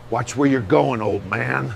Watch where you're going, old man.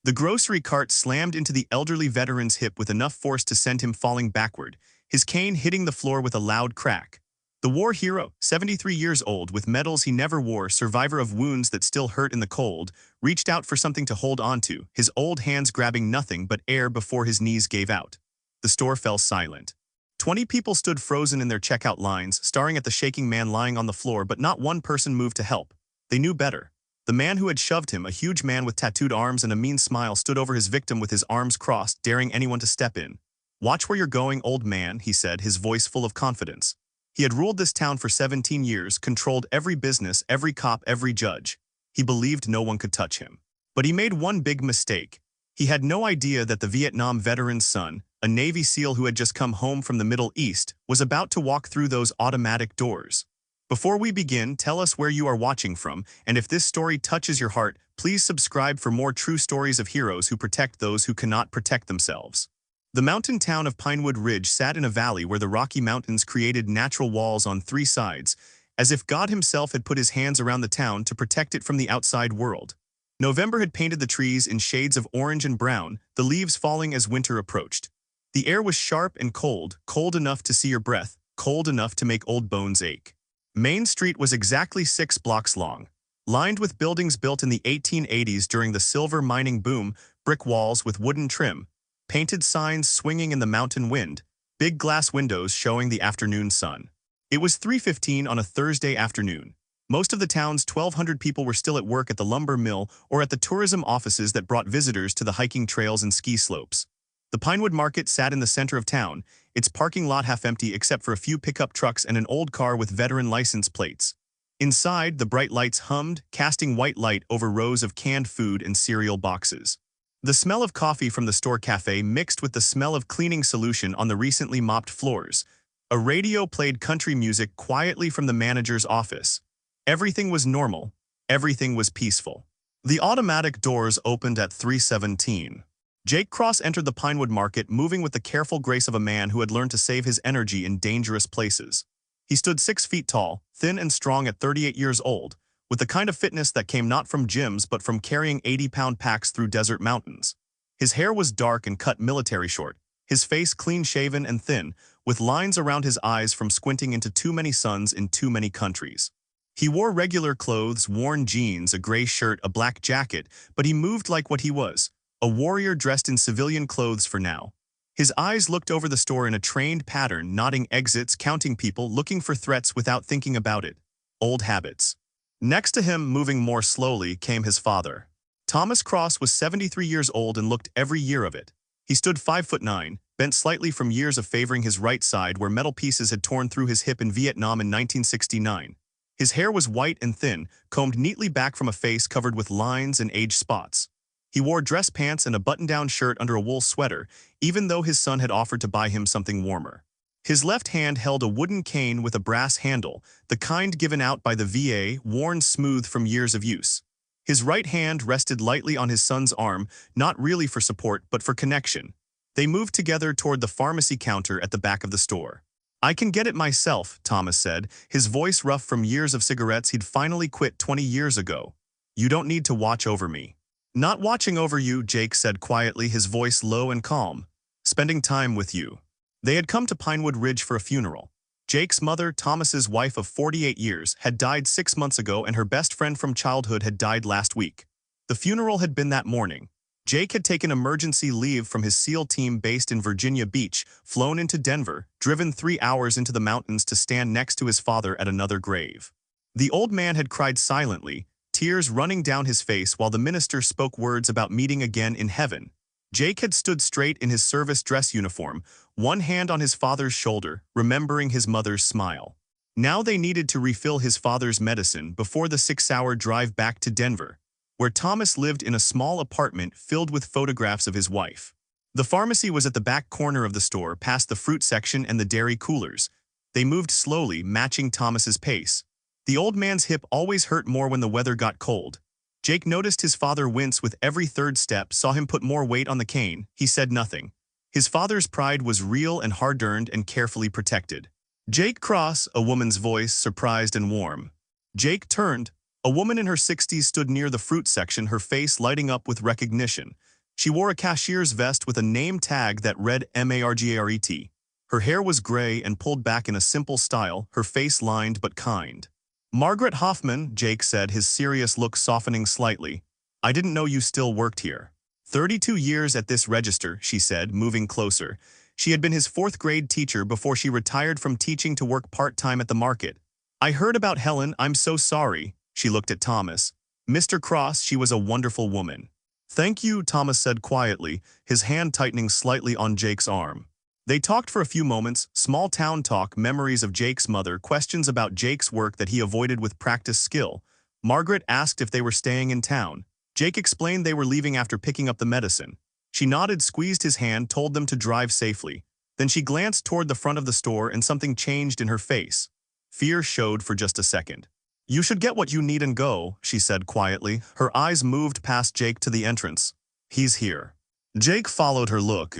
The grocery cart slammed into the elderly veteran's hip with enough force to send him falling backward, his cane hitting the floor with a loud crack. The war hero, 73 years old, with medals he never wore, survivor of wounds that still hurt in the cold, reached out for something to hold onto, his old hands grabbing nothing but air before his knees gave out. The store fell silent. 20 people stood frozen in their checkout lines, staring at the shaking man lying on the floor, but not one person moved to help. They knew better. The man who had shoved him, a huge man with tattooed arms and a mean smile, stood over his victim with his arms crossed, daring anyone to step in. "Watch where you're going, old man," he said, his voice full of confidence. He had ruled this town for 17 years, controlled every business, every cop, every judge. He believed no one could touch him. But he made one big mistake. He had no idea that the Vietnam veteran's son, a Navy SEAL who had just come home from the Middle East, was about to walk through those automatic doors. Before we begin, tell us where you are watching from, and if this story touches your heart, please subscribe for more true stories of heroes who protect those who cannot protect themselves. The mountain town of Pinewood Ridge sat in a valley where the Rocky Mountains created natural walls on three sides, as if God himself had put his hands around the town to protect it from the outside world. November had painted the trees in shades of orange and brown, the leaves falling as winter approached. The air was sharp and cold, cold enough to see your breath, cold enough to make old bones ache. Main Street was exactly 6 blocks long, lined with buildings built in the 1880s during the silver mining boom, brick walls with wooden trim, painted signs swinging in the mountain wind, big glass windows showing the afternoon sun. It was 3:15 on a Thursday afternoon. Most of the town's 1,200 people were still at work at the lumber mill or at the tourism offices that brought visitors to the hiking trails and ski slopes. The Pinewood Market sat in the center of town, its parking lot half empty except for a few pickup trucks and an old car with veteran license plates. Inside, the bright lights hummed, casting white light over rows of canned food and cereal boxes. The smell of coffee from the store cafe mixed with the smell of cleaning solution on the recently mopped floors. A radio played country music quietly from the manager's office. Everything was normal. Everything was peaceful. The automatic doors opened at 3:17. Jake Cross entered the Pinewood Market, moving with the careful grace of a man who had learned to save his energy in dangerous places. He stood 6 feet tall, thin and strong at 38 years old, with the kind of fitness that came not from gyms but from carrying 80-pound packs through desert mountains. His hair was dark and cut military short, his face clean-shaven and thin, with lines around his eyes from squinting into too many suns in too many countries. He wore regular clothes, worn jeans, a gray shirt, a black jacket, but he moved like what he was, a warrior dressed in civilian clothes for now. His eyes looked over the store in a trained pattern, noting exits, counting people, looking for threats without thinking about it. Old habits. Next to him, moving more slowly, came his father. Thomas Cross was 73 years old and looked every year of it. He stood 5'9", bent slightly from years of favoring his right side where metal pieces had torn through his hip in Vietnam in 1969. His hair was white and thin, combed neatly back from a face covered with lines and age spots. He wore dress pants and a button-down shirt under a wool sweater, even though his son had offered to buy him something warmer. His left hand held a wooden cane with a brass handle, the kind given out by the VA, worn smooth from years of use. His right hand rested lightly on his son's arm, not really for support but for connection. They moved together toward the pharmacy counter at the back of the store. "I can get it myself," Thomas said, his voice rough from years of cigarettes he'd finally quit 20 years ago. "You don't need to watch over me." "Not watching over you," Jake said quietly, his voice low and calm. "Spending time with you." They had come to Pinewood Ridge for a funeral. Jake's mother, Thomas's wife of 48 years, had died 6 months ago and her best friend from childhood had died last week. The funeral had been that morning. Jake had taken emergency leave from his SEAL team based in Virginia Beach, flown into Denver, driven 3 hours into the mountains to stand next to his father at another grave. The old man had cried silently, tears running down his face while the minister spoke words about meeting again in heaven. Jake had stood straight in his service dress uniform, one hand on his father's shoulder, remembering his mother's smile. Now they needed to refill his father's medicine before the 6-hour drive back to Denver, where Thomas lived in a small apartment filled with photographs of his wife. The pharmacy was at the back corner of the store, past the fruit section and the dairy coolers. They moved slowly, matching Thomas's pace. The old man's hip always hurt more when the weather got cold. Jake noticed his father wince with every third step, saw him put more weight on the cane. He said nothing. His father's pride was real and hard-earned and carefully protected. Jake Cross, a woman's voice, surprised and warm. Jake turned. A woman in her 60s stood near the fruit section, her face lighting up with recognition. She wore a cashier's vest with a name tag that read Margaret. Her hair was gray and pulled back in a simple style, her face lined but kind. Margaret Hoffman, Jake said, his serious look softening slightly. I didn't know you still worked here. 32 years at this register, she said, moving closer. She had been his fourth-grade teacher before she retired from teaching to work part-time at the market. I heard about Helen, I'm so sorry. She looked at Thomas. Mr. Cross, she was a wonderful woman. Thank you, Thomas said quietly, his hand tightening slightly on Jake's arm. They talked for a few moments, small town talk, memories of Jake's mother, questions about Jake's work that he avoided with practice skill. Margaret asked if they were staying in town. Jake explained they were leaving after picking up the medicine. She nodded, squeezed his hand, told them to drive safely. Then she glanced toward the front of the store and something changed in her face. Fear showed for just a second. You should get what you need and go, she said quietly. Her eyes moved past Jake to the entrance. He's here. Jake followed her look.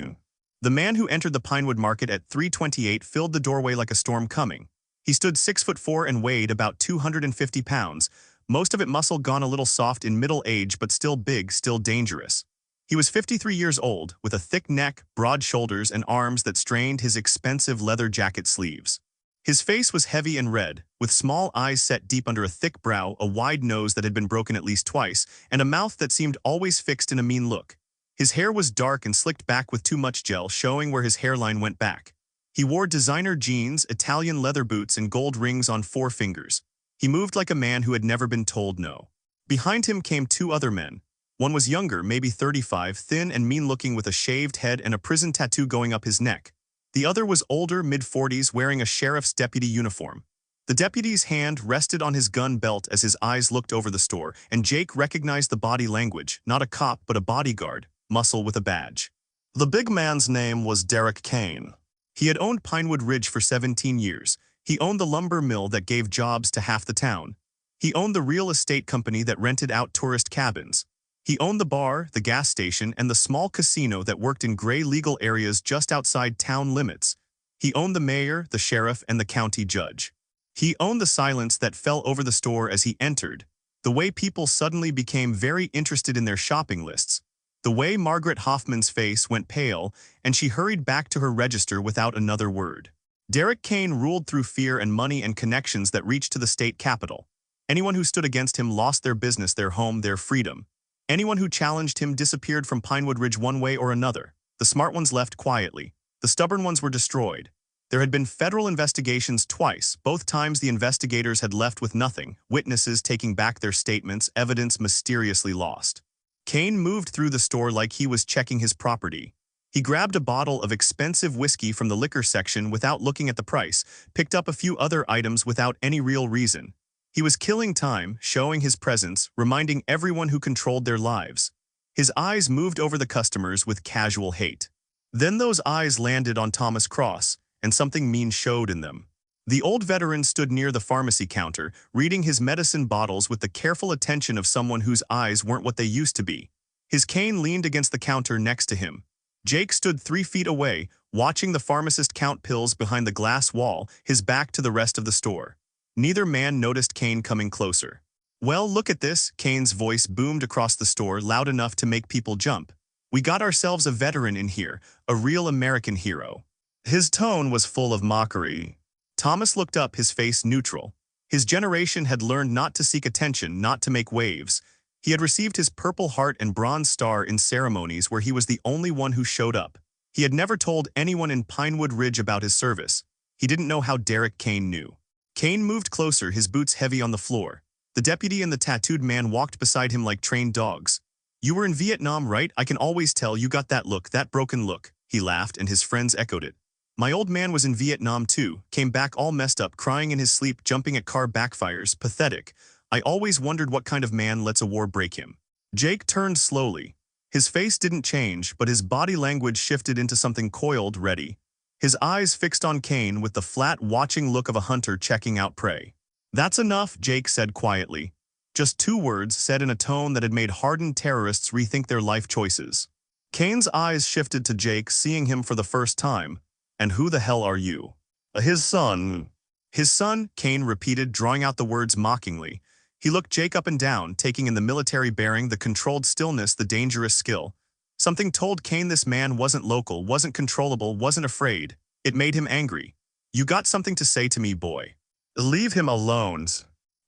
The man who entered the Pinewood Market at 3:28 filled the doorway like a storm coming. He stood 6'4" and weighed about 250 pounds, most of it muscle gone a little soft in middle age but still big, still dangerous. He was 53 years old, with a thick neck, broad shoulders, and arms that strained his expensive leather jacket sleeves. His face was heavy and red, with small eyes set deep under a thick brow, a wide nose that had been broken at least twice, and a mouth that seemed always fixed in a mean look. His hair was dark and slicked back with too much gel, showing where his hairline went back. He wore designer jeans, Italian leather boots, and gold rings on 4 fingers. He moved like a man who had never been told no. Behind him came 2 other men. One was younger, maybe 35, thin and mean-looking with a shaved head and a prison tattoo going up his neck. The other was older, mid-40s, wearing a sheriff's deputy uniform. The deputy's hand rested on his gun belt as his eyes looked over the store, and Jake recognized the body language, not a cop but a bodyguard, muscle with a badge. The big man's name was Derek Kane. He had owned Pinewood Ridge for 17 years. He owned the lumber mill that gave jobs to half the town. He owned the real estate company that rented out tourist cabins. He owned the bar, the gas station, and the small casino that worked in gray legal areas just outside town limits. He owned the mayor, the sheriff, and the county judge. He owned the silence that fell over the store as he entered, the way people suddenly became very interested in their shopping lists, the way Margaret Hoffman's face went pale, and she hurried back to her register without another word. Derek Kane ruled through fear and money and connections that reached to the state capitol. Anyone who stood against him lost their business, their home, their freedom. Anyone who challenged him disappeared from Pinewood Ridge one way or another. The smart ones left quietly. The stubborn ones were destroyed. There had been federal investigations twice. Both times the investigators had left with nothing, witnesses taking back their statements, evidence mysteriously lost. Kane moved through the store like he was checking his property. He grabbed a bottle of expensive whiskey from the liquor section without looking at the price, picked up a few other items without any real reason. He was killing time, showing his presence, reminding everyone who controlled their lives. His eyes moved over the customers with casual hate. Then those eyes landed on Thomas Cross, and something mean showed in them. The old veteran stood near the pharmacy counter, reading his medicine bottles with the careful attention of someone whose eyes weren't what they used to be. His cane leaned against the counter next to him. Jake stood 3 feet away, watching the pharmacist count pills behind the glass wall, his back to the rest of the store. Neither man noticed Kane coming closer. Well, look at this, Kane's voice boomed across the store, loud enough to make people jump. We got ourselves a veteran in here, a real American hero. His tone was full of mockery. Thomas looked up, his face neutral. His generation had learned not to seek attention, not to make waves. He had received his Purple Heart and Bronze Star in ceremonies where he was the only one who showed up. He had never told anyone in Pinewood Ridge about his service. He didn't know how Derek Kane knew. Kane moved closer, his boots heavy on the floor. The deputy and the tattooed man walked beside him like trained dogs. You were in Vietnam, right? I can always tell you got that look, that broken look. He laughed, and his friends echoed it. My old man was in Vietnam too, came back all messed up, crying in his sleep, jumping at car backfires, pathetic. I always wondered what kind of man lets a war break him. Jake turned slowly. His face didn't change, but his body language shifted into something coiled, ready. His eyes fixed on Kane with the flat, watching look of a hunter checking out prey. That's enough, Jake said quietly. Just 2 words said in a tone that had made hardened terrorists rethink their life choices. Kane's eyes shifted to Jake, seeing him for the first time. And who the hell are you? His son. His son, Kane repeated, drawing out the words mockingly. He looked Jake up and down, taking in the military bearing, the controlled stillness, the dangerous skill. Something told Kane this man wasn't local, wasn't controllable, wasn't afraid. It made him angry. You got something to say to me, boy. Leave him alone.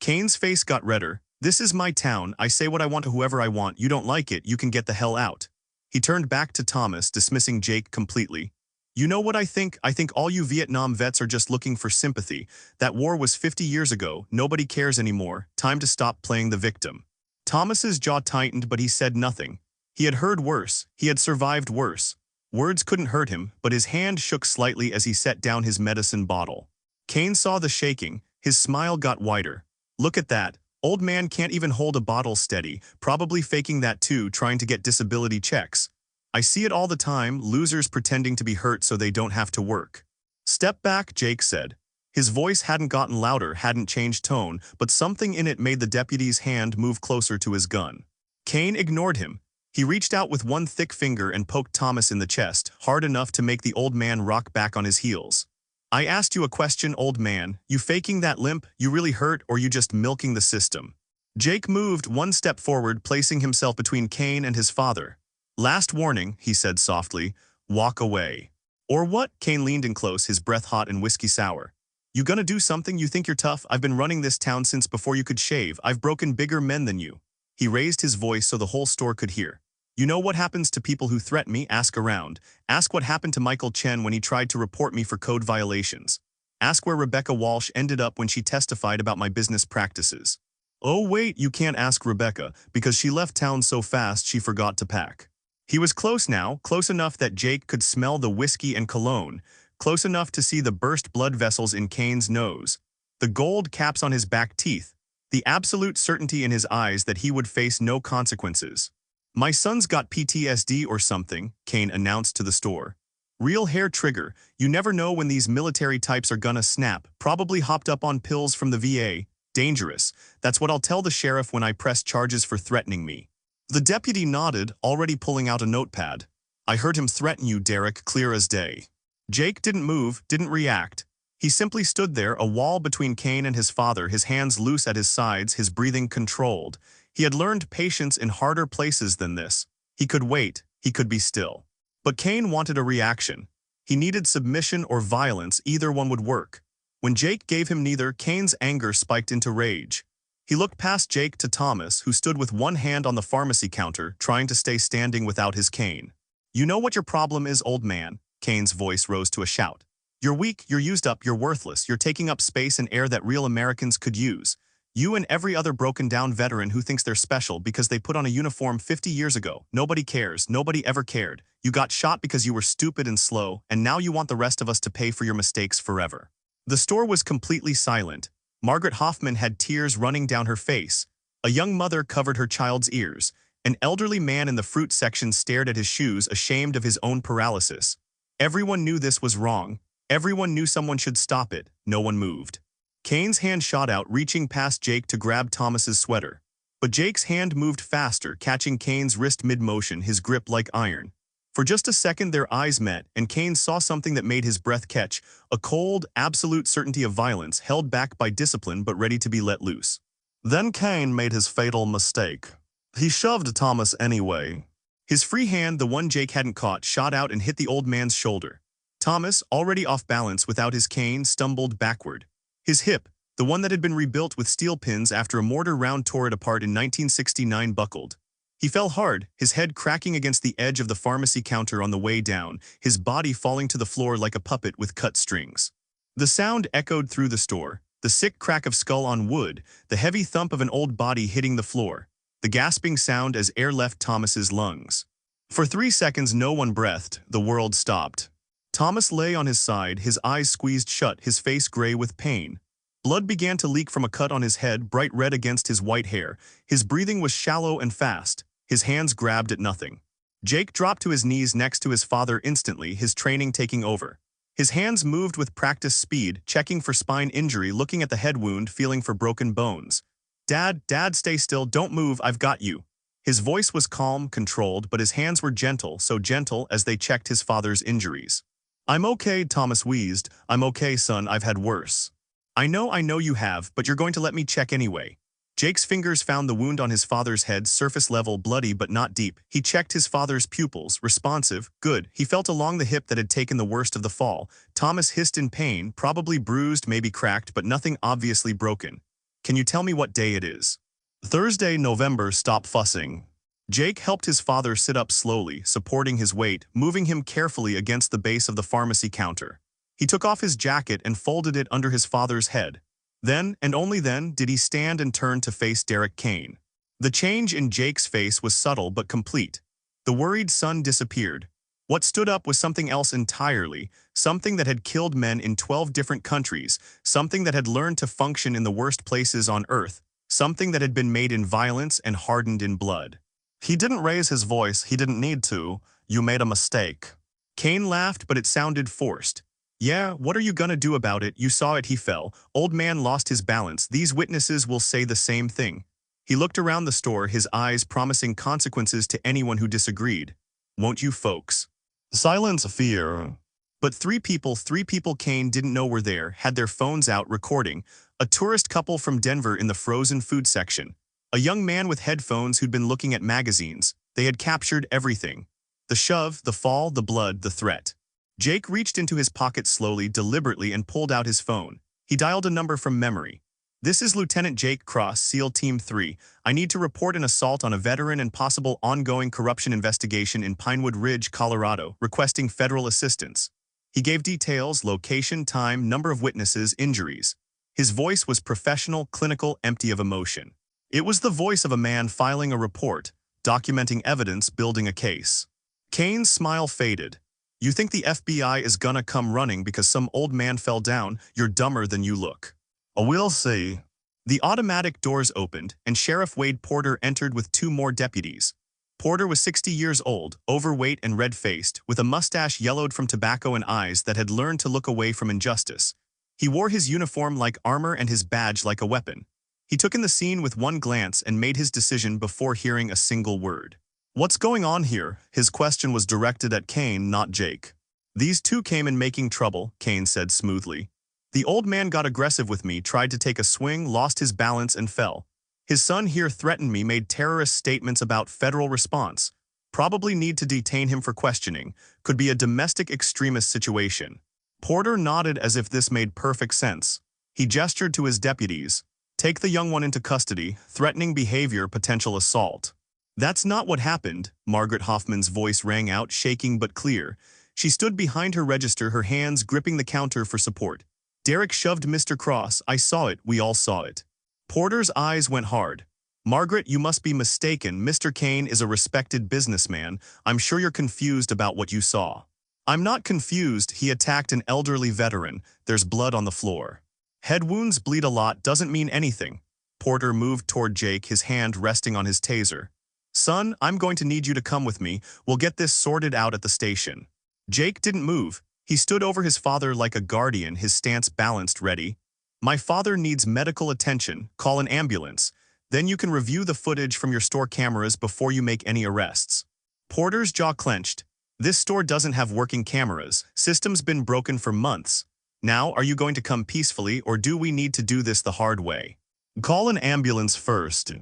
Kane's face got redder. This is my town. I say what I want to whoever I want. You don't like it, you can get the hell out. He turned back to Thomas, dismissing Jake completely. You know what I think? I think all you Vietnam vets are just looking for sympathy. That war was 50 years ago. Nobody cares anymore. Time to stop playing the victim. Thomas's jaw tightened, but he said nothing. He had heard worse. He had survived worse. Words couldn't hurt him, but his hand shook slightly as he set down his medicine bottle. Kane saw the shaking. His smile got wider. Look at that. Old man can't even hold a bottle steady, probably faking that too, trying to get disability checks. I see it all the time, losers pretending to be hurt so they don't have to work. Step back, Jake said. His voice hadn't gotten louder, hadn't changed tone, but something in it made the deputy's hand move closer to his gun. Kane ignored him. He reached out with one thick finger and poked Thomas in the chest, hard enough to make the old man rock back on his heels. I asked you a question, old man. You faking that limp? You really hurt, or you just milking the system? Jake moved one step forward, placing himself between Kane and his father. Last warning, he said softly. Walk away. Or what? Kane leaned in close, his breath hot and whiskey sour. You gonna do something? You think you're tough? I've been running this town since before you could shave. I've broken bigger men than you. He raised his voice so the whole store could hear. You know what happens to people who threaten me? Ask around. Ask what happened to Michael Chen when he tried to report me for code violations. Ask where Rebecca Walsh ended up when she testified about my business practices. Oh wait, you can't ask Rebecca, because she left town so fast she forgot to pack. He was close now, close enough that Jake could smell the whiskey and cologne, close enough to see the burst blood vessels in Kane's nose, the gold caps on his back teeth, the absolute certainty in his eyes that he would face no consequences. My son's got PTSD or something, Kane announced to the store. Real hair trigger, you never know when these military types are gonna snap, probably hopped up on pills from the VA, dangerous. That's what I'll tell the sheriff when I press charges for threatening me. The deputy nodded, already pulling out a notepad. I heard him threaten you, Derek, clear as day. Jake didn't move, didn't react. He simply stood there, a wall between Kane and his father, his hands loose at his sides, his breathing controlled. He had learned patience in harder places than this. He could wait, he could be still. But Kane wanted a reaction. He needed submission or violence, either one would work. When Jake gave him neither, Kane's anger spiked into rage. He looked past Jake to Thomas, who stood with one hand on the pharmacy counter, trying to stay standing without his cane. You know what your problem is, old man? Kane's voice rose to a shout. You're weak, you're used up, you're worthless, you're taking up space and air that real Americans could use. You and every other broken-down veteran who thinks they're special because they put on a uniform 50 years ago. Nobody cares, nobody ever cared. You got shot because you were stupid and slow, and now you want the rest of us to pay for your mistakes forever. The store was completely silent. Margaret Hoffman had tears running down her face. A young mother covered her child's ears. An elderly man in the fruit section stared at his shoes, ashamed of his own paralysis. Everyone knew this was wrong. Everyone knew someone should stop it. No one moved. Kane's hand shot out, reaching past Jake to grab Thomas's sweater. But Jake's hand moved faster, catching Kane's wrist mid-motion, his grip like iron. For just a second their eyes met, and Kane saw something that made his breath catch, a cold, absolute certainty of violence, held back by discipline but ready to be let loose. Then Kane made his fatal mistake. He shoved Thomas anyway. His free hand, the one Jake hadn't caught, shot out and hit the old man's shoulder. Thomas, already off balance without his cane, stumbled backward. His hip, the one that had been rebuilt with steel pins after a mortar round tore it apart in 1969, buckled. He fell hard, his head cracking against the edge of the pharmacy counter on the way down, his body falling to the floor like a puppet with cut strings. The sound echoed through the store, the sick crack of skull on wood, the heavy thump of an old body hitting the floor, the gasping sound as air left Thomas's lungs. For 3 seconds no one breathed, the world stopped. Thomas lay on his side, his eyes squeezed shut, his face gray with pain. Blood began to leak from a cut on his head, bright red against his white hair. His breathing was shallow and fast. His hands grabbed at nothing. Jake dropped to his knees next to his father instantly, his training taking over. His hands moved with practiced speed, checking for spine injury, looking at the head wound, feeling for broken bones. Dad, stay still, don't move, I've got you. His voice was calm, controlled, but his hands were gentle, so gentle as they checked his father's injuries. I'm okay, Thomas wheezed. I'm okay, son, I've had worse. I know you have, but you're going to let me check anyway. Jake's fingers found the wound on his father's head, surface level, bloody but not deep. He checked his father's pupils, responsive, good. He felt along the hip that had taken the worst of the fall. Thomas hissed in pain, probably bruised, maybe cracked, but nothing obviously broken. Can you tell me what day it is? Thursday, November, stop fussing. Jake helped his father sit up slowly, supporting his weight, moving him carefully against the base of the pharmacy counter. He took off his jacket and folded it under his father's head. Then, and only then, did he stand and turn to face Derek Kane. The change in Jake's face was subtle but complete. The worried son disappeared. What stood up was something else entirely, something that had killed men in 12 different countries, something that had learned to function in the worst places on earth, something that had been made in violence and hardened in blood. He didn't raise his voice, he didn't need to. You made a mistake. Kane laughed, but it sounded forced. Yeah, what are you gonna do about it? You saw it, he fell. Old man lost his balance. These witnesses will say the same thing. He looked around the store, his eyes promising consequences to anyone who disagreed. Won't you folks? Silence, fear. But three people Kane didn't know were there, had their phones out recording. A tourist couple from Denver in the frozen food section. A young man with headphones who'd been looking at magazines. They had captured everything. The shove, the fall, the blood, the threat. Jake reached into his pocket slowly, deliberately, and pulled out his phone. He dialed a number from memory. This is Lieutenant Jake Cross, SEAL Team 3. I need to report an assault on a veteran and possible ongoing corruption investigation in Pinewood Ridge, Colorado, requesting federal assistance. He gave details, location, time, number of witnesses, injuries. His voice was professional, clinical, empty of emotion. It was the voice of a man filing a report, documenting evidence, building a case. Kane's smile faded. You think the FBI is gonna come running because some old man fell down? You're dumber than you look. We'll see. The automatic doors opened, and Sheriff Wade Porter entered with two more deputies. Porter was 60 years old, overweight and red-faced, with a mustache yellowed from tobacco and eyes that had learned to look away from injustice. He wore his uniform like armor and his badge like a weapon. He took in the scene with one glance and made his decision before hearing a single word. What's going on here? His question was directed at Kane, not Jake. These two came in making trouble, Kane said smoothly. The old man got aggressive with me, tried to take a swing, lost his balance and fell. His son here threatened me, made terrorist statements about federal response. Probably need to detain him for questioning. Could be a domestic extremist situation. Porter nodded as if this made perfect sense. He gestured to his deputies. Take the young one into custody, threatening behavior, potential assault. That's not what happened, Margaret Hoffman's voice rang out, shaking but clear. She stood behind her register, her hands gripping the counter for support. Derek shoved Mr. Cross. I saw it, we all saw it. Porter's eyes went hard. Margaret, you must be mistaken. Mr. Kane is a respected businessman. I'm sure you're confused about what you saw. I'm not confused. He attacked an elderly veteran. There's blood on the floor. Head wounds bleed a lot doesn't mean anything. Porter moved toward Jake, his hand resting on his taser. Son, I'm going to need you to come with me. We'll get this sorted out at the station. Jake didn't move. He stood over his father like a guardian, his stance balanced, ready. My father needs medical attention. Call an ambulance. Then you can review the footage from your store cameras before you make any arrests. Porter's jaw clenched. This store doesn't have working cameras. System's been broken for months. Now, are you going to come peacefully, or do we need to do this the hard way? Call an ambulance first.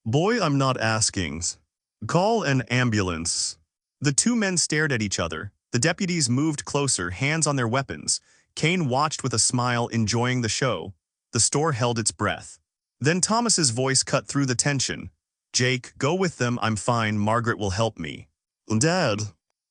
Boy, I'm not asking. Call an ambulance. The two men stared at each other. The deputies moved closer, hands on their weapons. Kane watched with a smile, enjoying the show. The store held its breath. Then Thomas's voice cut through the tension. Jake, go with them, I'm fine, Margaret will help me. Dad,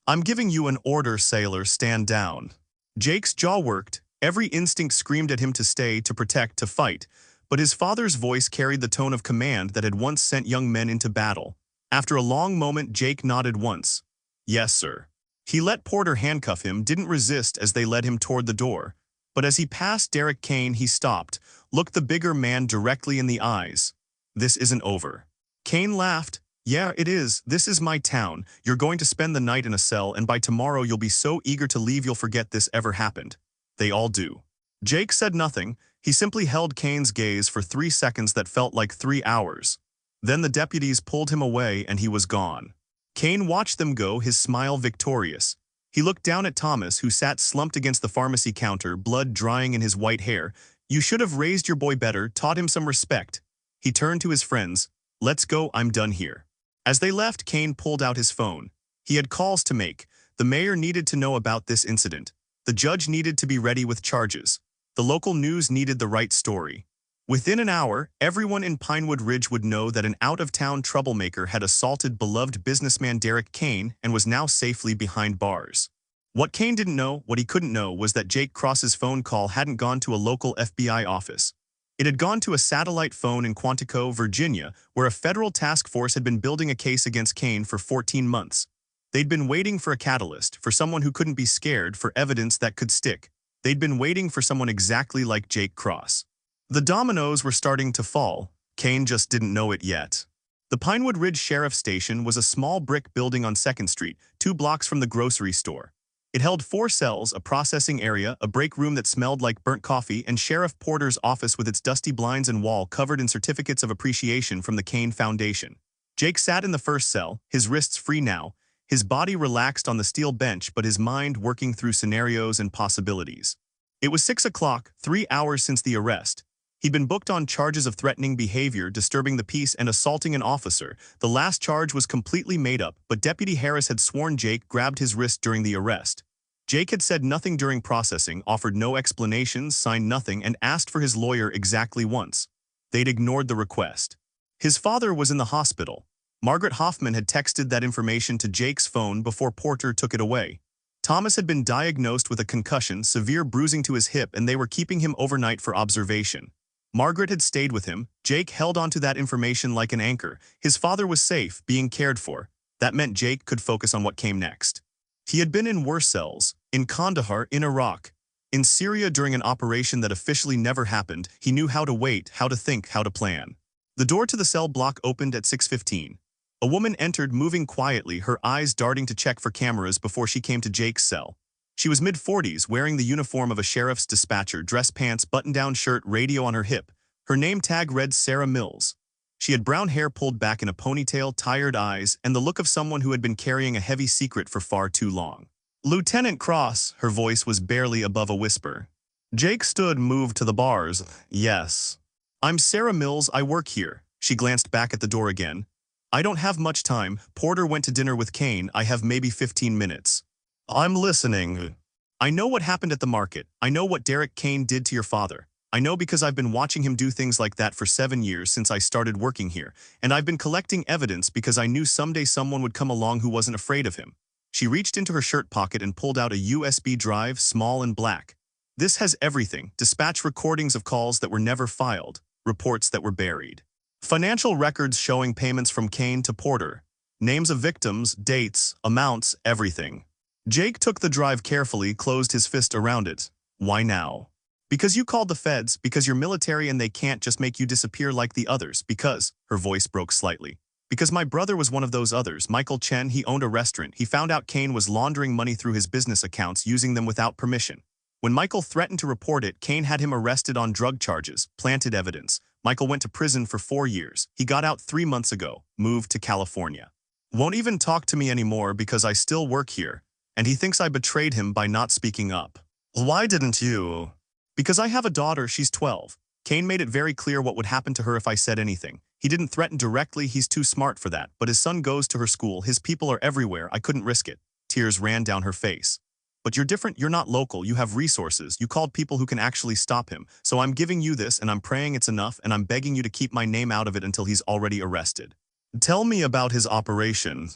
I'm giving you an order, sailor, stand down. Jake's jaw worked. Every instinct screamed at him to stay, to protect, to fight. But his father's voice carried the tone of command that had once sent young men into battle. After a long moment, Jake nodded once. Yes, sir. He let Porter handcuff him, didn't resist as they led him toward the door. But as he passed Derek Kane, he stopped, looked the bigger man directly in the eyes. This isn't over. Kane laughed. Yeah, it is. This is my town. You're going to spend the night in a cell, and by tomorrow you'll be so eager to leave you'll forget this ever happened. They all do. Jake said nothing. He simply held Kane's gaze for 3 seconds that felt like 3 hours. Then the deputies pulled him away and he was gone. Kane watched them go, his smile victorious. He looked down at Thomas, who sat slumped against the pharmacy counter, blood drying in his white hair. "You should have raised your boy better, taught him some respect." He turned to his friends. "Let's go, I'm done here." As they left, Kane pulled out his phone. He had calls to make. The mayor needed to know about this incident. The judge needed to be ready with charges. The local news needed the right story. Within an hour, everyone in Pinewood Ridge would know that an out-of-town troublemaker had assaulted beloved businessman Derek Kane and was now safely behind bars. What Kane didn't know, what he couldn't know, was that Jake Cross's phone call hadn't gone to a local FBI office. It had gone to a satellite phone in Quantico, Virginia, where a federal task force had been building a case against Kane for 14 months. They'd been waiting for a catalyst, for someone who couldn't be scared, for evidence that could stick. They'd been waiting for someone exactly like Jake Cross. The dominoes were starting to fall. Kane just didn't know it yet. The Pinewood Ridge Sheriff's Station was a small brick building on 2nd Street, 2 blocks from the grocery store. It held 4 cells, a processing area, a break room that smelled like burnt coffee, and Sheriff Porter's office with its dusty blinds and wall covered in certificates of appreciation from the Kane Foundation. Jake sat in the first cell, his wrists free now, his body relaxed on the steel bench but his mind working through scenarios and possibilities. It was 6 o'clock, 3 hours since the arrest. He'd been booked on charges of threatening behavior, disturbing the peace, and assaulting an officer. The last charge was completely made up, but Deputy Harris had sworn Jake grabbed his wrist during the arrest. Jake had said nothing during processing, offered no explanations, signed nothing, and asked for his lawyer exactly once. They'd ignored the request. His father was in the hospital. Margaret Hoffman had texted that information to Jake's phone before Porter took it away. Thomas had been diagnosed with a concussion, severe bruising to his hip, and they were keeping him overnight for observation. Margaret had stayed with him. Jake held onto that information like an anchor. His father was safe, being cared for. That meant Jake could focus on what came next. He had been in worse cells, in Kandahar, in Iraq, in Syria during an operation that officially never happened. He knew how to wait, how to think, how to plan. The door to the cell block opened at 6:15. A woman entered, moving quietly, her eyes darting to check for cameras before she came to Jake's cell. She was mid-40s, wearing the uniform of a sheriff's dispatcher, dress pants, button-down shirt, radio on her hip. Her name tag read Sarah Mills. She had brown hair pulled back in a ponytail, tired eyes, and the look of someone who had been carrying a heavy secret for far too long. "Lieutenant Cross," her voice was barely above a whisper. Jake stood, moved to the bars. "Yes. I'm Sarah Mills, I work here." She glanced back at the door again. "I don't have much time. Porter went to dinner with Kane. I have maybe 15 minutes. "I'm listening." "I know what happened at the market. I know what Derek Kane did to your father. I know because I've been watching him do things like that for 7 years since I started working here, and I've been collecting evidence because I knew someday someone would come along who wasn't afraid of him." She reached into her shirt pocket and pulled out a USB drive, small and black. "This has everything: dispatch recordings of calls that were never filed, reports that were buried, financial records showing payments from Kane to Porter, names of victims, dates, amounts, everything." Jake took the drive carefully, closed his fist around it. "Why now?" "Because you called the feds, because you're military and they can't just make you disappear like the others, because," her voice broke slightly, "because my brother was one of those others, Michael Chen. He owned a restaurant. He found out Kane was laundering money through his business accounts, using them without permission. When Michael threatened to report it, Kane had him arrested on drug charges, planted evidence. Michael went to prison for 4 years. He got out 3 months ago, moved to California. Won't even talk to me anymore because I still work here. And he thinks I betrayed him by not speaking up." "Why didn't you?" "Because I have a daughter, she's 12. Kane made it very clear what would happen to her if I said anything. He didn't threaten directly, he's too smart for that, but his son goes to her school, his people are everywhere, I couldn't risk it." Tears ran down her face. "But you're different, you're not local, you have resources, you called people who can actually stop him. So I'm giving you this and I'm praying it's enough and I'm begging you to keep my name out of it until he's already arrested." "Tell me about his operation."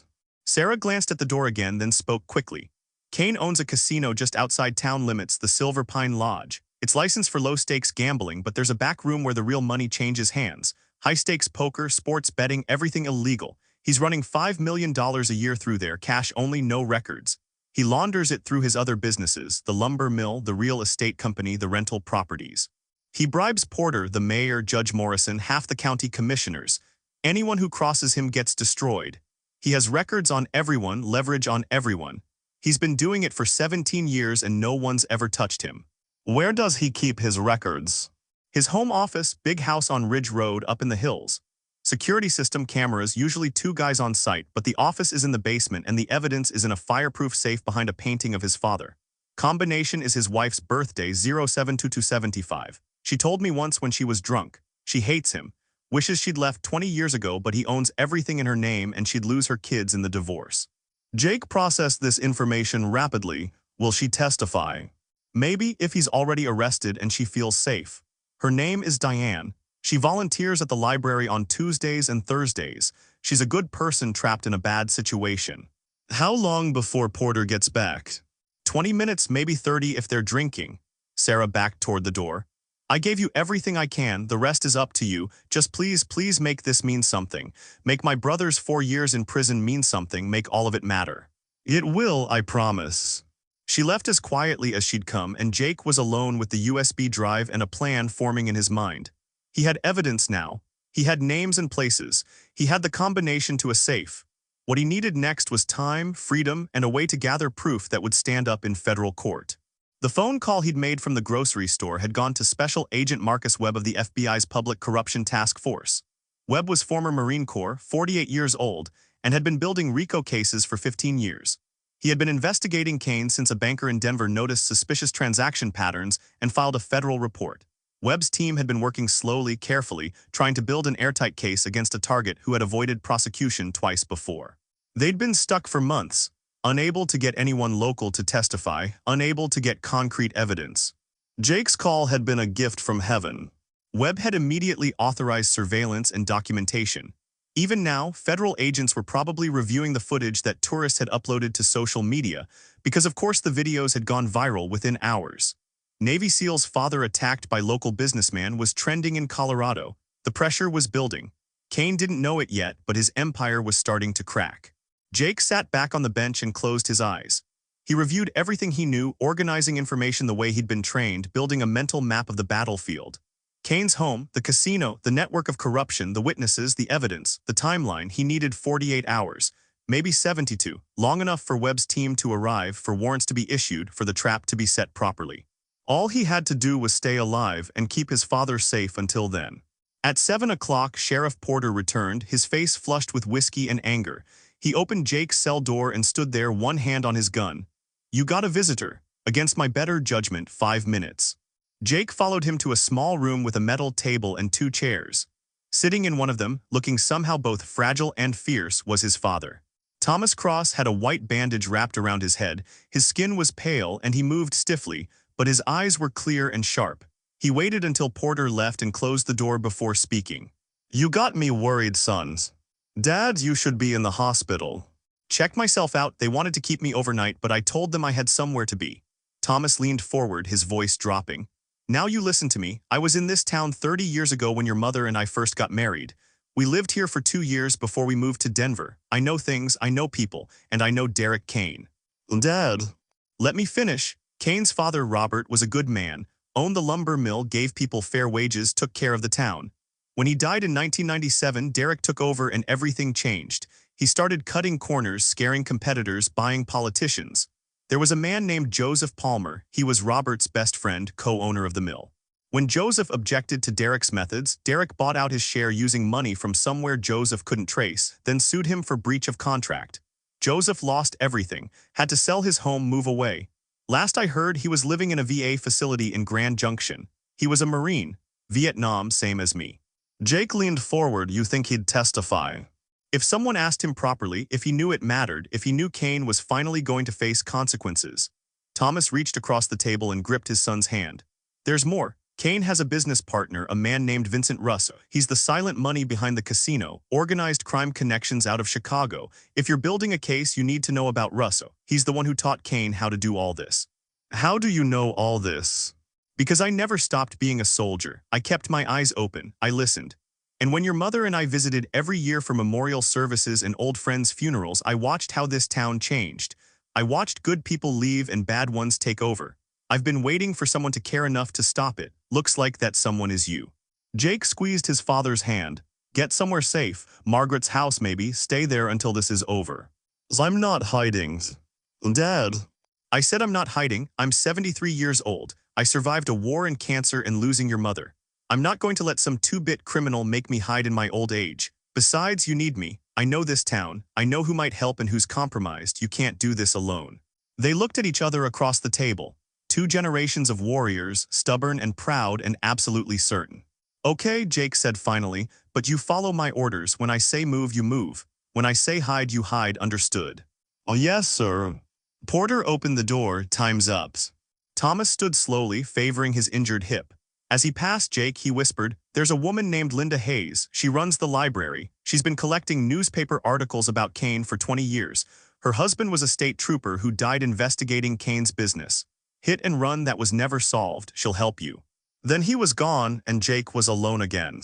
Sarah glanced at the door again, then spoke quickly. "Kane owns a casino just outside town limits, the Silver Pine Lodge. It's licensed for low-stakes gambling, but there's a back room where the real money changes hands. High-stakes poker, sports betting, everything illegal. He's running $5 million a year through there, cash only, no records. He launders it through his other businesses, the lumber mill, the real estate company, the rental properties. He bribes Porter, the mayor, Judge Morrison, half the county commissioners. Anyone who crosses him gets destroyed. He has records on everyone, leverage on everyone. He's been doing it for 17 years and no one's ever touched him." "Where does he keep his records?" "His home office, big house on Ridge Road up in the hills." Security system cameras, usually 2 guys on site, but the office is in the basement and the evidence is in a fireproof safe behind a painting of his father. Combination is his wife's birthday, 072275. She told me once when she was drunk. She hates him. Wishes she'd left 20 years ago, but he owns everything in her name and she'd lose her kids in the divorce. Jake processed this information rapidly. Will she testify? Maybe, if he's already arrested and she feels safe. Her name is Diane. She volunteers at the library on Tuesdays and Thursdays. She's a good person trapped in a bad situation. How long before Porter gets back? 20 minutes, maybe 30 if they're drinking. Sarah backed toward the door. I gave you everything I can, the rest is up to you. Just please make this mean something. Make my brother's 4 years in prison mean something, make all of it matter. It will, I promise. She left as quietly as she'd come, and Jake was alone with the USB drive and a plan forming in his mind. He had evidence now. He had names and places. He had the combination to a safe. What he needed next was time, freedom, and a way to gather proof that would stand up in federal court. The phone call he'd made from the grocery store had gone to Special Agent Marcus Webb of the FBI's Public Corruption Task Force. Webb was former Marine Corps, 48 years old, and had been building RICO cases for 15 years. He had been investigating Kane since a banker in Denver noticed suspicious transaction patterns and filed a federal report. Webb's team had been working slowly, carefully, trying to build an airtight case against a target who had avoided prosecution twice before. They'd been stuck for months, unable to get anyone local to testify, unable to get concrete evidence. Jake's call had been a gift from heaven. Webb had immediately authorized surveillance and documentation. Even now, federal agents were probably reviewing the footage that tourists had uploaded to social media, because of course the videos had gone viral within hours. Navy SEAL's father attacked by local businessman was trending in Colorado. The pressure was building. Kane didn't know it yet, but his empire was starting to crack. Jake sat back on the bench and closed his eyes. He reviewed everything he knew, organizing information the way he'd been trained, building a mental map of the battlefield. Kane's home, the casino, the network of corruption, the witnesses, the evidence, the timeline. He needed 48 hours, maybe 72, long enough for Webb's team to arrive, for warrants to be issued, for the trap to be set properly. All he had to do was stay alive and keep his father safe until then. At 7 o'clock, Sheriff Porter returned, his face flushed with whiskey and anger. He opened Jake's cell door and stood there, one hand on his gun. You got a visitor. Against my better judgment, 5 minutes. Jake followed him to a small room with a metal table and 2 chairs. Sitting in one of them, looking somehow both fragile and fierce, was his father. Thomas Cross had a white bandage wrapped around his head. His skin was pale and he moved stiffly, but his eyes were clear and sharp. He waited until Porter left and closed the door before speaking. You got me worried, sons. Dad, you should be in the hospital. Checked myself out, they wanted to keep me overnight, but I told them I had somewhere to be. Thomas leaned forward, his voice dropping. Now you listen to me. I was in this town 30 years ago when your mother and I first got married. We lived here for 2 years before we moved to Denver. I know things, I know people, and I know Derek Kane. Dad. Let me finish. Kane's father, Robert, was a good man, owned the lumber mill, gave people fair wages, took care of the town. When he died in 1997, Derek took over and everything changed. He started cutting corners, scaring competitors, buying politicians. There was a man named Joseph Palmer. He was Robert's best friend, co-owner of the mill. When Joseph objected to Derek's methods, Derek bought out his share using money from somewhere Joseph couldn't trace, then sued him for breach of contract. Joseph lost everything, had to sell his home, move away. Last I heard, he was living in a VA facility in Grand Junction. He was a Marine, Vietnam, same as me. Jake leaned forward. You think he'd testify? If someone asked him properly, if he knew it mattered, if he knew Kane was finally going to face consequences. Thomas reached across the table and gripped his son's hand. There's more. Kane has a business partner, a man named Vincent Russo. He's the silent money behind the casino, organized crime connections out of Chicago. If you're building a case, you need to know about Russo. He's the one who taught Kane how to do all this. How do you know all this? Because I never stopped being a soldier. I kept my eyes open. I listened. And when your mother and I visited every year for memorial services and old friends' funerals, I watched how this town changed. I watched good people leave and bad ones take over. I've been waiting for someone to care enough to stop it. Looks like that someone is you. Jake squeezed his father's hand. Get somewhere safe. Margaret's house maybe. Stay there until this is over. I'm not hiding. Dad. I said I'm not hiding. I'm 73 years old. I survived a war and cancer and losing your mother. I'm not going to let some 2-bit criminal make me hide in my old age. Besides, you need me. I know this town. I know who might help and who's compromised. You can't do this alone. They looked at each other across the table. Two generations of warriors, stubborn and proud and absolutely certain. Okay, Jake said finally, but you follow my orders. When I say move, you move. When I say hide, you hide, understood? Oh, yes, sir. Porter opened the door, time's up. Thomas stood slowly, favoring his injured hip. As he passed Jake, he whispered, "There's a woman named Linda Hayes. She runs the library. She's been collecting newspaper articles about Kane for 20 years. Her husband was a state trooper who died investigating Kane's business. Hit and run that was never solved. She'll help you." Then he was gone, and Jake was alone again.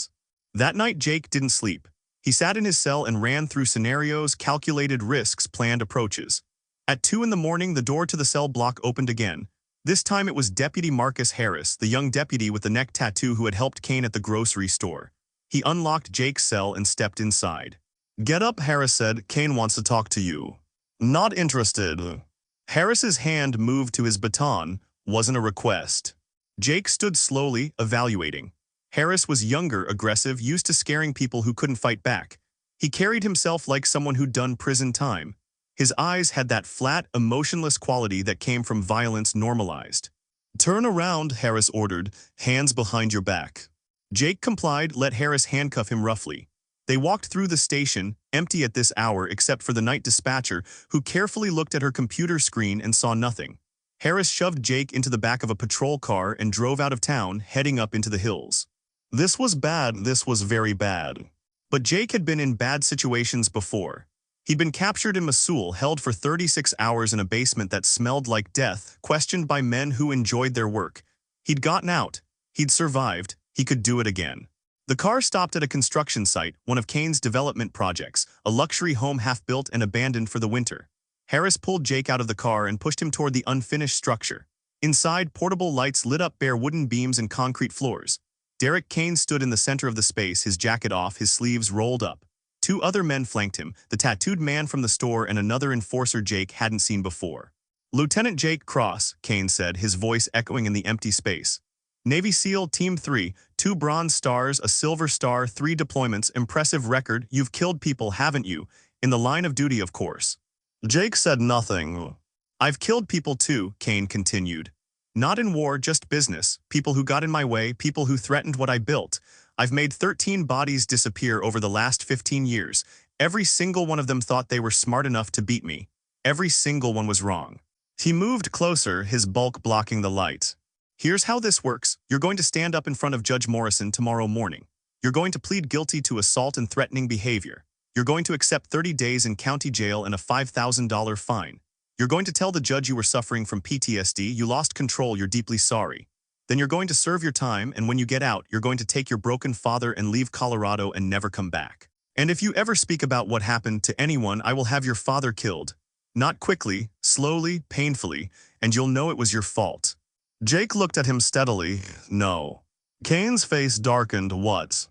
That night, Jake didn't sleep. He sat in his cell and ran through scenarios, calculated risks, planned approaches. At 2 in the morning, the door to the cell block opened again. This time it was Deputy Marcus Harris, the young deputy with the neck tattoo who had helped Kane at the grocery store. He unlocked Jake's cell and stepped inside. "Get up," Harris said. "Kane wants to talk to you." "Not interested." Harris's hand moved to his baton. Wasn't a request. Jake stood slowly, evaluating. Harris was younger, aggressive, used to scaring people who couldn't fight back. He carried himself like someone who'd done prison time. His eyes had that flat, emotionless quality that came from violence normalized. "Turn around," Harris ordered, "hands behind your back." Jake complied, let Harris handcuff him roughly. They walked through the station, empty at this hour except for the night dispatcher, who carefully looked at her computer screen and saw nothing. Harris shoved Jake into the back of a patrol car and drove out of town, heading up into the hills. This was bad, this was very bad. But Jake had been in bad situations before. He'd been captured in Mosul, held for 36 hours in a basement that smelled like death, questioned by men who enjoyed their work. He'd gotten out. He'd survived. He could do it again. The car stopped at a construction site, one of Kane's development projects, a luxury home half-built and abandoned for the winter. Harris pulled Jake out of the car and pushed him toward the unfinished structure. Inside, portable lights lit up bare wooden beams and concrete floors. Derek Kane stood in the center of the space, his jacket off, his sleeves rolled up. Two other men flanked him, the tattooed man from the store and another enforcer Jake hadn't seen before. "Lieutenant Jake Cross," Kane said, his voice echoing in the empty space. "Navy SEAL Team 3, 2 Bronze Stars, a Silver Star, 3 deployments, impressive record. You've killed people, haven't you? In the line of duty, of course." Jake said nothing. "I've killed people too," Kane continued. "Not in war, just business. People who got in my way, people who threatened what I built. I've made 13 bodies disappear over the last 15 years. Every single one of them thought they were smart enough to beat me. Every single one was wrong." He moved closer, his bulk blocking the light. "Here's how this works. You're going to stand up in front of Judge Morrison tomorrow morning. You're going to plead guilty to assault and threatening behavior. You're going to accept 30 days in county jail and a $5,000 fine. You're going to tell the judge you were suffering from PTSD, you lost control, you're deeply sorry. Then you're going to serve your time, and when you get out, you're going to take your broken father and leave Colorado and never come back. And if you ever speak about what happened to anyone, I will have your father killed. Not quickly, slowly, painfully, and you'll know it was your fault." Jake looked at him steadily. "No." Kane's face darkened. "What?"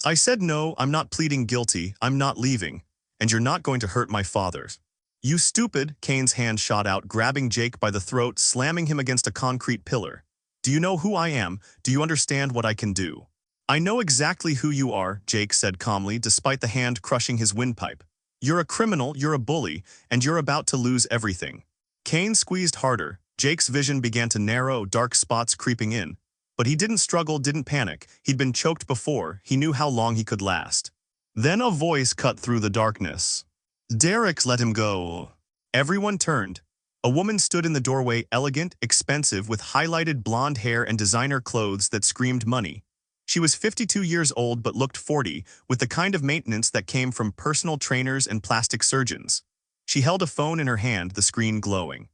"I said no, I'm not pleading guilty, I'm not leaving. And you're not going to hurt my father." "You stupid," Kane's hand shot out, grabbing Jake by the throat, slamming him against a concrete pillar. "Do you know who I am? Do you understand what I can do?" "I know exactly who you are," Jake said calmly, despite the hand crushing his windpipe. "You're a criminal, you're a bully, and you're about to lose everything." Kane squeezed harder. Jake's vision began to narrow, dark spots creeping in. But he didn't struggle, didn't panic. He'd been choked before. He knew how long he could last. Then a voice cut through the darkness. "Derek, let him go." Everyone turned. A woman stood in the doorway, elegant, expensive, with highlighted blonde hair and designer clothes that screamed money. She was 52 years old but looked 40, with the kind of maintenance that came from personal trainers and plastic surgeons. She held a phone in her hand, the screen glowing.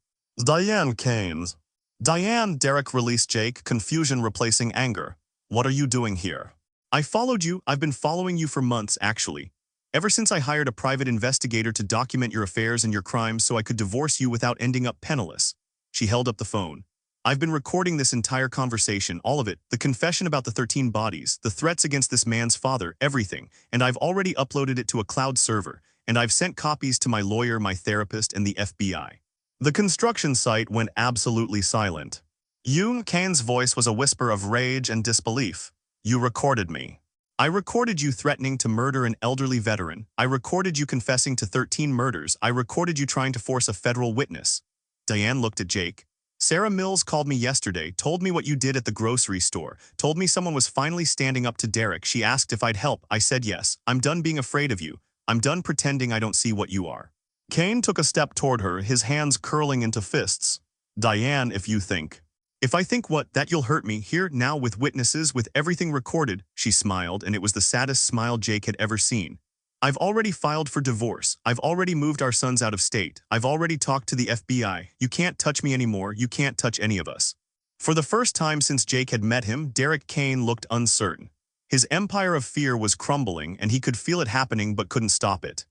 "Diane Keynes." "Diane," Derek released Jake, confusion replacing anger. "What are you doing here?" "I followed you. I've been following you for months, actually. Ever since I hired a private investigator to document your affairs and your crimes so I could divorce you without ending up penniless." She held up the phone. "I've been recording this entire conversation, all of it, the confession about the 13 bodies, the threats against this man's father, everything, and I've already uploaded it to a cloud server, and I've sent copies to my lawyer, my therapist, and the FBI." The construction site went absolutely silent. "You," Kane's voice was a whisper of rage and disbelief. "You recorded me." I recorded you threatening to murder an elderly veteran. I recorded you confessing to 13 murders. I recorded you trying to force a federal witness. Diane looked at Jake. Sarah Mills called me yesterday, told me what you did at the grocery store, told me someone was finally standing up to Derek. She asked if I'd help. I said yes. I'm done being afraid of you. I'm done pretending I don't see what you are. Kane took a step toward her, his hands curling into fists. Diane, if I think what, that you'll hurt me, here, now, with witnesses, with everything recorded, she smiled, and it was the saddest smile Jake had ever seen. I've already filed for divorce. I've already moved our sons out of state. I've already talked to the FBI. You can't touch me anymore. You can't touch any of us. For the first time since Jake had met him, Derek Kane looked uncertain. His empire of fear was crumbling, and he could feel it happening but couldn't stop it.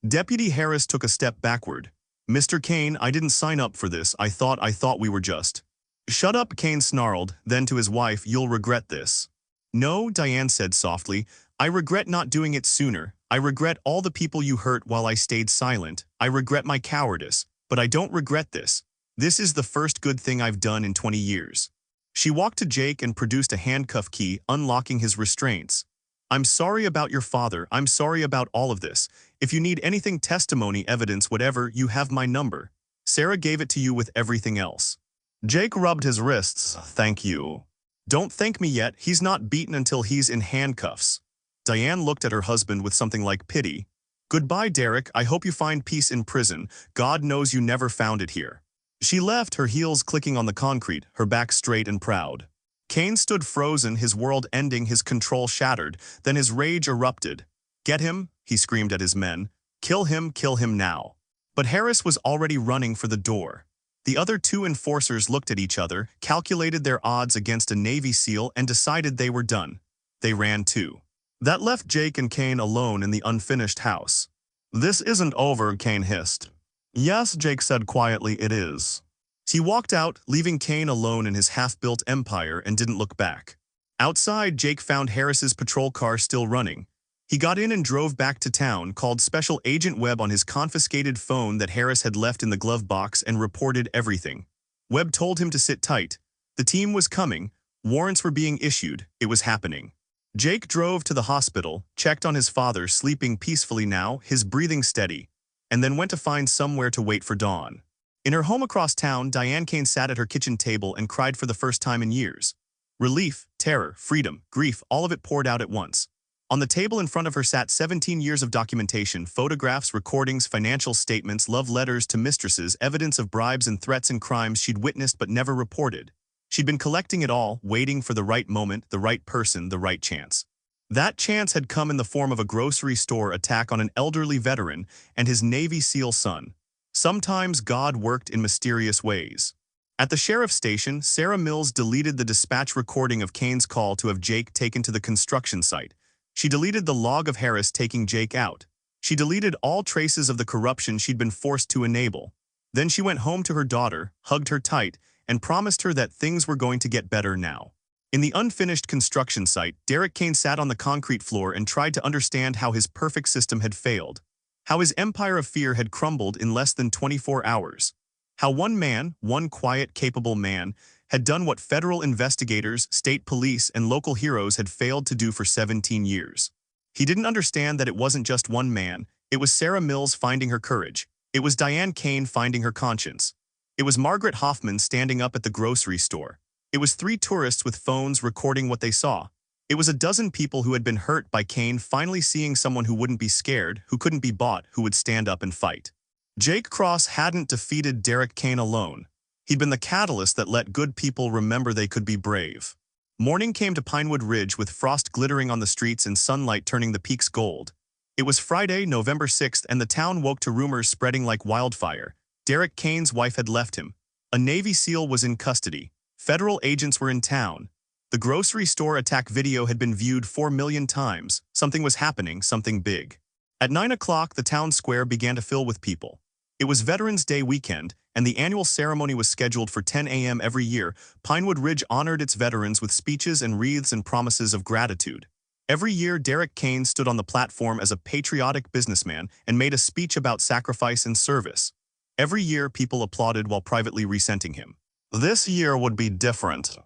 Deputy Harris took a step backward. Mr. Kane, I didn't sign up for this. I thought we were just... Shut up, Kane snarled, then to his wife, you'll regret this. No, Diane said softly, I regret not doing it sooner. I regret all the people you hurt while I stayed silent. I regret my cowardice, but I don't regret this. This is the first good thing I've done in 20 years. She walked to Jake and produced a handcuff key, unlocking his restraints. I'm sorry about your father. I'm sorry about all of this. If you need anything, testimony, evidence, whatever, you have my number. Sarah gave it to you with everything else. Jake rubbed his wrists. Thank you. Don't thank me yet. He's not beaten until he's in handcuffs. Diane looked at her husband with something like pity. Goodbye, Derek. I hope you find peace in prison. God knows you never found it here. She left, her heels clicking on the concrete, her back straight and proud. Kane stood frozen, his world ending, his control shattered. Then his rage erupted. Get him, he screamed at his men. Kill him now. But Harris was already running for the door. The other two enforcers looked at each other, calculated their odds against a Navy SEAL, and decided they were done. They ran too. That left Jake and Kane alone in the unfinished house. This isn't over, Kane hissed. Yes, Jake said quietly, it is. He walked out, leaving Kane alone in his half-built empire, and didn't look back. Outside, Jake found Harris's patrol car still running. He got in and drove back to town, called Special Agent Webb on his confiscated phone that Harris had left in the glove box, and reported everything. Webb told him to sit tight. The team was coming. Warrants were being issued. It was happening. Jake drove to the hospital, checked on his father, sleeping peacefully now, his breathing steady, and then went to find somewhere to wait for dawn. In her home across town, Diane Kane sat at her kitchen table and cried for the first time in years. Relief, terror, freedom, grief, all of it poured out at once. On the table in front of her sat 17 years of documentation, photographs, recordings, financial statements, love letters to mistresses, evidence of bribes and threats and crimes she'd witnessed but never reported. She'd been collecting it all, waiting for the right moment, the right person, the right chance. That chance had come in the form of a grocery store attack on an elderly veteran and his Navy SEAL son. Sometimes God worked in mysterious ways. At the sheriff's station, Sarah Mills deleted the dispatch recording of Kane's call to have Jake taken to the construction site. She deleted the log of Harris taking Jake out. She deleted all traces of the corruption she'd been forced to enable. Then she went home to her daughter, hugged her tight, and promised her that things were going to get better now. In the unfinished construction site, Derek Kane sat on the concrete floor and tried to understand how his perfect system had failed. How his empire of fear had crumbled in less than 24 hours. How one man, one quiet, capable man, had done what federal investigators, state police, and local heroes had failed to do for 17 years. He didn't understand that it wasn't just one man. It was Sarah Mills finding her courage. It was Diane Kane finding her conscience. It was Margaret Hoffman standing up at the grocery store. It was 3 tourists with phones recording what they saw. It was a dozen people who had been hurt by Kane finally seeing someone who wouldn't be scared, who couldn't be bought, who would stand up and fight. Jake Cross hadn't defeated Derek Kane alone. He'd been the catalyst that let good people remember they could be brave. Morning came to Pinewood Ridge with frost glittering on the streets and sunlight turning the peaks gold. It was Friday, November 6th, and the town woke to rumors spreading like wildfire. Derek Kane's wife had left him. A Navy SEAL was in custody. Federal agents were in town. The grocery store attack video had been viewed 4 million times. Something was happening, something big. At 9 o'clock, the town square began to fill with people. It was Veterans Day weekend, and the annual ceremony was scheduled for 10 a.m. every year. Pinewood Ridge honored its veterans with speeches and wreaths and promises of gratitude. Every year, Derek Kane stood on the platform as a patriotic businessman and made a speech about sacrifice and service. Every year, people applauded while privately resenting him. This year would be different.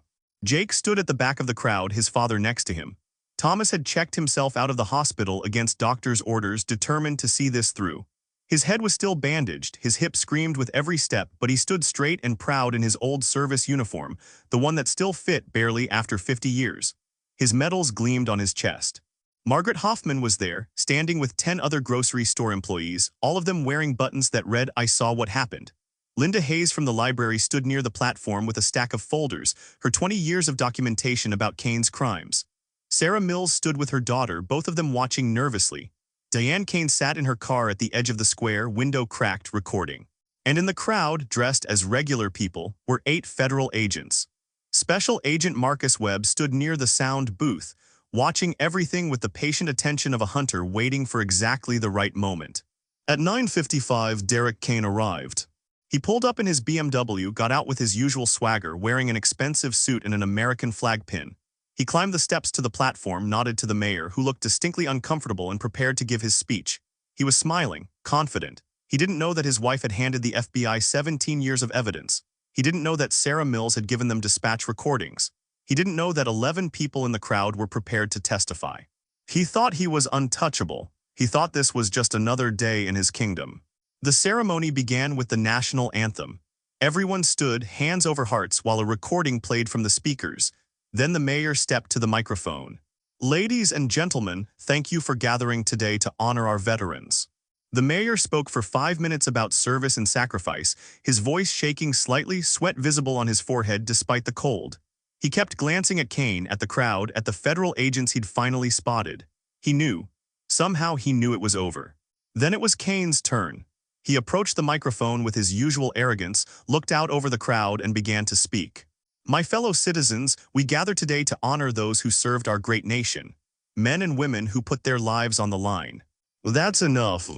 Jake stood at the back of the crowd, his father next to him. Thomas had checked himself out of the hospital against doctor's orders, determined to see this through. His head was still bandaged, his hip screamed with every step, but he stood straight and proud in his old service uniform, the one that still fit barely after 50 years. His medals gleamed on his chest. Margaret Hoffman was there, standing with 10 other grocery store employees, all of them wearing buttons that read, "I saw what happened." Linda Hayes from the library stood near the platform with a stack of folders, her 20 years of documentation about Kane's crimes. Sarah Mills stood with her daughter, both of them watching nervously. Diane Kane sat in her car at the edge of the square, window cracked, recording. And in the crowd, dressed as regular people, were 8 federal agents. Special Agent Marcus Webb stood near the sound booth, watching everything with the patient attention of a hunter waiting for exactly the right moment. At 9:55, Derek Kane arrived. He pulled up in his BMW, got out with his usual swagger, wearing an expensive suit and an American flag pin. He climbed the steps to the platform, nodded to the mayor, who looked distinctly uncomfortable and prepared to give his speech. He was smiling, confident. He didn't know that his wife had handed the FBI 17 years of evidence. He didn't know that Sarah Mills had given them dispatch recordings. He didn't know that 11 people in the crowd were prepared to testify. He thought he was untouchable. He thought this was just another day in his kingdom. The ceremony began with the national anthem. Everyone stood, hands over hearts, while a recording played from the speakers. Then the mayor stepped to the microphone. "Ladies and gentlemen, thank you for gathering today to honor our veterans." The mayor spoke for 5 minutes about service and sacrifice, his voice shaking slightly, sweat visible on his forehead despite the cold. He kept glancing at Kane, at the crowd, at the federal agents he'd finally spotted. He knew. Somehow he knew it was over. Then it was Kane's turn. He approached the microphone with his usual arrogance, looked out over the crowd, and began to speak. "My fellow citizens, we gather today to honor those who served our great nation. Men and women who put their lives on the line." "That's enough."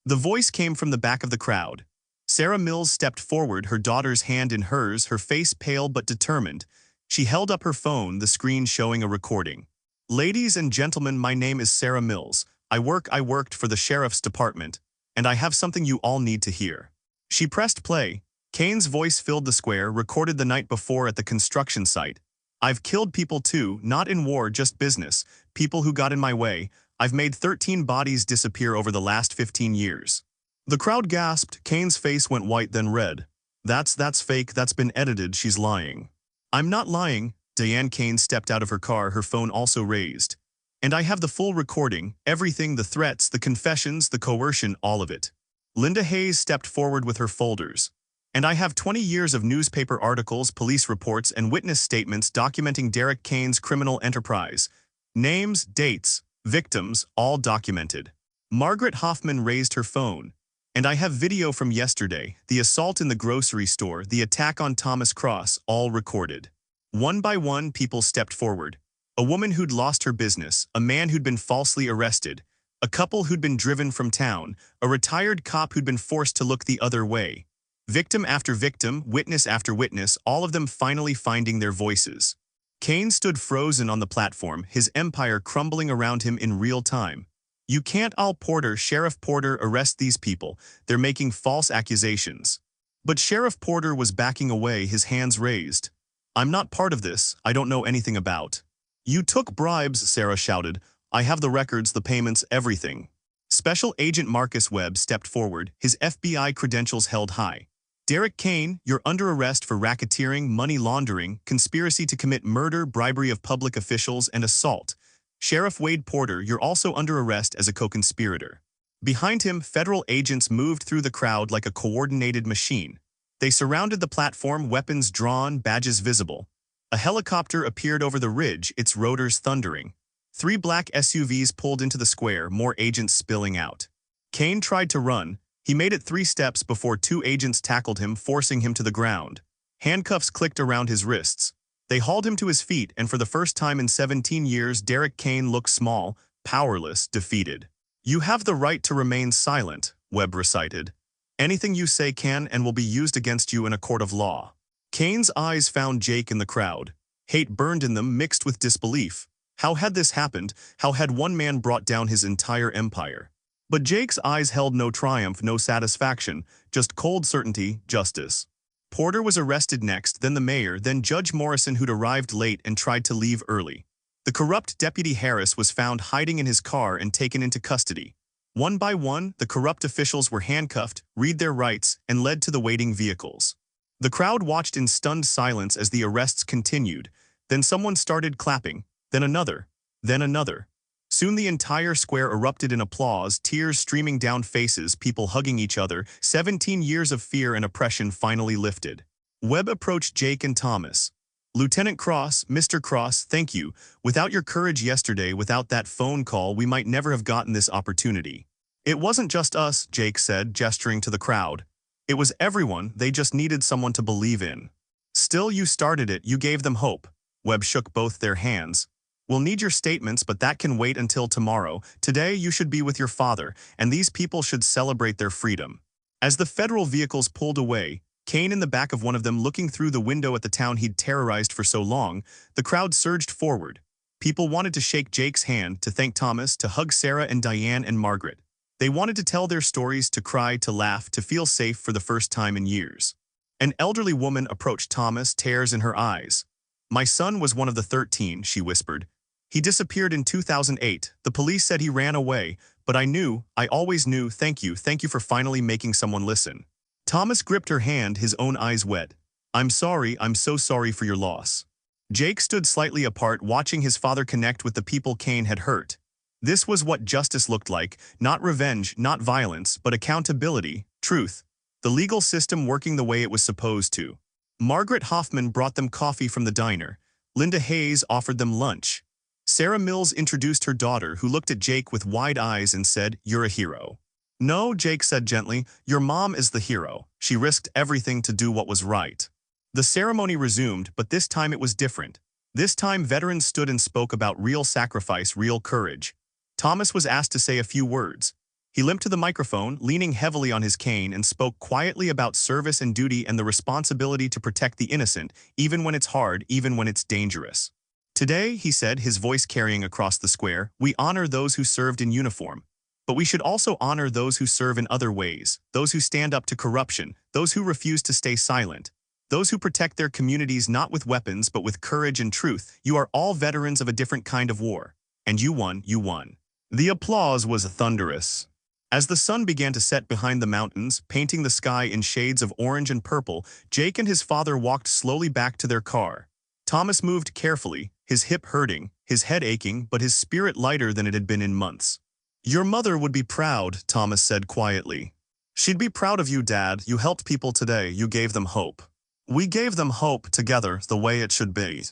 The voice came from the back of the crowd. Sarah Mills stepped forward, her daughter's hand in hers, her face pale but determined. She held up her phone, the screen showing a recording. "Ladies and gentlemen, my name is Sarah Mills. I worked for the sheriff's department, and I have something you all need to hear." She pressed play. Kane's voice filled the square, recorded the night before at the construction site. "I've killed people too, not in war, just business. People who got in my way. I've made 13 bodies disappear over the last 15 years. The crowd gasped. Kane's face went white, then red. That's fake, that's been edited, she's lying." "I'm not lying." Diane Kane stepped out of her car, her phone also raised. "And I have the full recording, everything, the threats, the confessions, the coercion, all of it." Linda Hayes stepped forward with her folders. "And I have 20 years of newspaper articles, police reports, and witness statements documenting Derek Kane's criminal enterprise. Names, dates, victims, all documented." Margaret Hoffman raised her phone. "And I have video from yesterday, the assault in the grocery store, the attack on Thomas Cross, all recorded." One by one, people stepped forward. A woman who'd lost her business, a man who'd been falsely arrested, a couple who'd been driven from town, a retired cop who'd been forced to look the other way. Victim after victim, witness after witness, all of them finally finding their voices. Kane stood frozen on the platform, his empire crumbling around him in real time. "You can't all Porter, Sheriff Porter, arrest these people. They're making false accusations." But Sheriff Porter was backing away, his hands raised. "I'm not part of this, I don't know anything about." "You took bribes," Sarah shouted. "I have the records, the payments, everything." Special Agent Marcus Webb stepped forward, his FBI credentials held high. "Derek Kane, you're under arrest for racketeering, money laundering, conspiracy to commit murder, bribery of public officials, and assault. Sheriff Wade Porter, you're also under arrest as a co-conspirator." Behind him, federal agents moved through the crowd like a coordinated machine. They surrounded the platform, weapons drawn, badges visible. A helicopter appeared over the ridge, its rotors thundering. 3 black SUVs pulled into the square, more agents spilling out. Kane tried to run. He made it 3 steps before 2 agents tackled him, forcing him to the ground. Handcuffs clicked around his wrists. They hauled him to his feet, and for the first time in 17 years, Derek Kane looked small, powerless, defeated. "You have the right to remain silent," Webb recited. "Anything you say can and will be used against you in a court of law." Kane's eyes found Jake in the crowd. Hate burned in them, mixed with disbelief. How had this happened? How had one man brought down his entire empire? But Jake's eyes held no triumph, no satisfaction, just cold certainty, justice. Porter was arrested next, then the mayor, then Judge Morrison, who'd arrived late and tried to leave early. The corrupt Deputy Harris was found hiding in his car and taken into custody. One by one, the corrupt officials were handcuffed, read their rights, and led to the waiting vehicles. The crowd watched in stunned silence as the arrests continued. Then someone started clapping, then another, then another. Soon the entire square erupted in applause, tears streaming down faces, people hugging each other. 17 years of fear and oppression finally lifted. Webb approached Jake and Thomas. "Lieutenant Cross, Mr. Cross, thank you. Without your courage yesterday, without that phone call, we might never have gotten this opportunity." "It wasn't just us," Jake said, gesturing to the crowd. "It was everyone. They just needed someone to believe in." "Still, you started it. You gave them hope." Webb shook both their hands. "We'll need your statements, but that can wait until tomorrow. Today, you should be with your father, and these people should celebrate their freedom." As the federal vehicles pulled away, Kane in the back of one of them looking through the window at the town he'd terrorized for so long, the crowd surged forward. People wanted to shake Jake's hand, to thank Thomas, to hug Sarah and Diane and Margaret. They wanted to tell their stories, to cry, to laugh, to feel safe for the first time in years. An elderly woman approached Thomas, tears in her eyes. "My son was one of the 13, she whispered. "He disappeared in 2008. The police said he ran away, but I always knew. Thank you for finally making someone listen." Thomas gripped her hand, his own eyes wet. I'm so sorry for your loss." Jake stood slightly apart, watching his father connect with the people Kane had hurt. This was what justice looked like, not revenge, not violence, but accountability, truth. The legal system working the way it was supposed to. Margaret Hoffman brought them coffee from the diner. Linda Hayes offered them lunch. Sarah Mills introduced her daughter, who looked at Jake with wide eyes and said, "You're a hero." "No," Jake said gently, "your mom is the hero. She risked everything to do what was right." The ceremony resumed, but this time it was different. This time veterans stood and spoke about real sacrifice, real courage. Thomas was asked to say a few words. He limped to the microphone, leaning heavily on his cane, and spoke quietly about service and duty and the responsibility to protect the innocent, even when it's hard, even when it's dangerous. "Today," he said, his voice carrying across the square, "we honor those who served in uniform. But we should also honor those who serve in other ways, those who stand up to corruption, those who refuse to stay silent, those who protect their communities not with weapons but with courage and truth. You are all veterans of a different kind of war. And you won, you won." The applause was thunderous. As the sun began to set behind the mountains, painting the sky in shades of orange and purple, Jake and his father walked slowly back to their car. Thomas moved carefully, his hip hurting, his head aching, but his spirit lighter than it had been in months. "Your mother would be proud," Thomas said quietly. "She'd be proud of you, Dad. You helped people today. You gave them hope. We gave them hope together, the way it should be."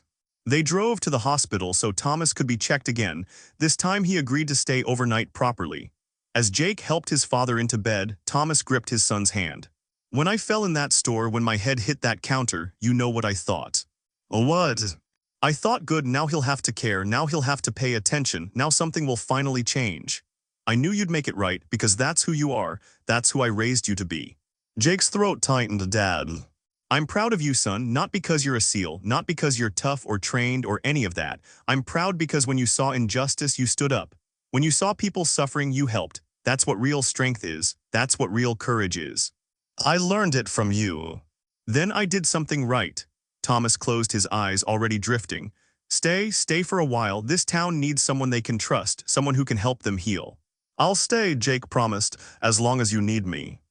They drove to the hospital so Thomas could be checked again. This time he agreed to stay overnight properly. As Jake helped his father into bed, Thomas gripped his son's hand. "When I fell in that store, when my head hit that counter, you know what I thought." "What?" "I thought, good, now he'll have to care, now he'll have to pay attention, now something will finally change. I knew you'd make it right, because that's who you are, that's who I raised you to be." Jake's throat tightened. "Dad, I'm proud of you, son, not because you're a SEAL, not because you're tough or trained or any of that. I'm proud because when you saw injustice, you stood up. When you saw people suffering, you helped. That's what real strength is. That's what real courage is. I learned it from you." "Then I did something right." Thomas closed his eyes, already drifting. Stay for a while. This town needs someone they can trust, someone who can help them heal." "I'll stay," Jake promised, "as long as you need me."